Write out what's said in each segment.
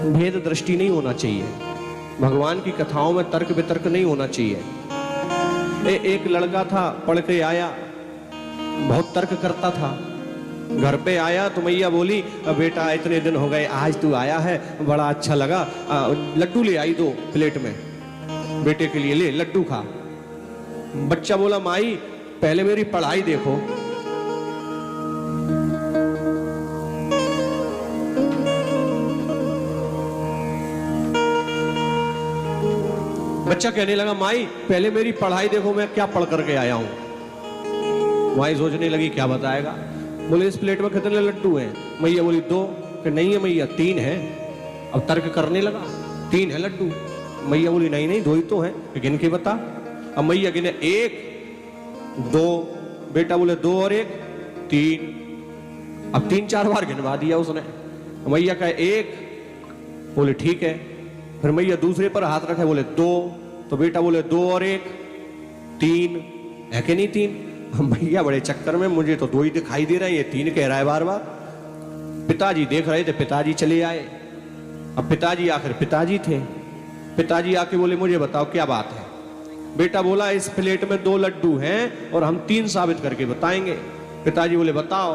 भेद दृष्टि नहीं होना चाहिए। भगवान की कथाओं में तर्क वितर्क नहीं होना चाहिए। एक लड़का था, पढ़ के आया, बहुत तर्क करता था। घर पे आया तो मैया बोली, बेटा इतने दिन हो गए, आज तू आया है, बड़ा अच्छा लगा, लड्डू ले आई 2 प्लेट में, बेटे के लिए ले लड्डू खा। बच्चा बोला, माई पहले मेरी पढ़ाई देखो। बच्चा कहने लगा, माई पहले मेरी पढ़ाई देखो, मैं क्या पढ़ करके आया हूं। माई सोचने लगी क्या बताएगा। बोले, इस प्लेट में कितने लड्डू हैं? मैया बोली 2। कि नहीं है मैया 3 है। अब तर्क करने लगा, 3 है लड्डू। मैया बोली नहीं नहीं 2 ही तो हैं, गिन के बता। अब मैया गिने 1 2, बेटा बोले 2 और 1 3। अब 3-4 बार गिनवा दिया उसने। मैया कहे 1, बोले ठीक है। फिर मैया दूसरे पर हाथ रखे, बोले 2, तो बेटा बोले 2 और 1 3, है कि नहीं 3? भैया बड़े चक्कर में, मुझे तो 2 ही दिखाई दे रहा है, ये 3 कह रहा है बार बार। पिताजी देख रहे थे, पिताजी चले आए। अब पिताजी आखिर पिताजी थे। पिताजी आके बोले, मुझे बताओ क्या बात है? बेटा बोला, इस प्लेट में 2 लड्डू हैं और हम 3 साबित करके बताएंगे। पिताजी बोले बताओ।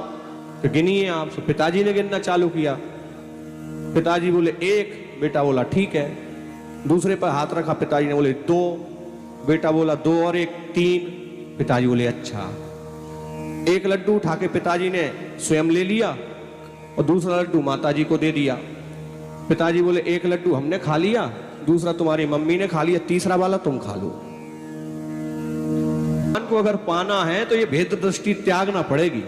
तो गिनिए आप। तो पिताजी ने गिनना चालू किया। पिताजी बोले 1, बेटा बोला ठीक है। दूसरे पर हाथ रखा, पिताजी ने बोले 2, बेटा बोला 2 और 1 3। पिताजी बोले अच्छा। एक लड्डू उठा के पिताजी ने स्वयं ले लिया और दूसरा लड्डू माताजी को दे दिया। पिताजी बोले 1 लड्डू हमने खा लिया, दूसरा तुम्हारी मम्मी ने खा लिया, तीसरा वाला तुम खा लो। को अगर पाना है तो ये भेद दृष्टि त्यागना पड़ेगी।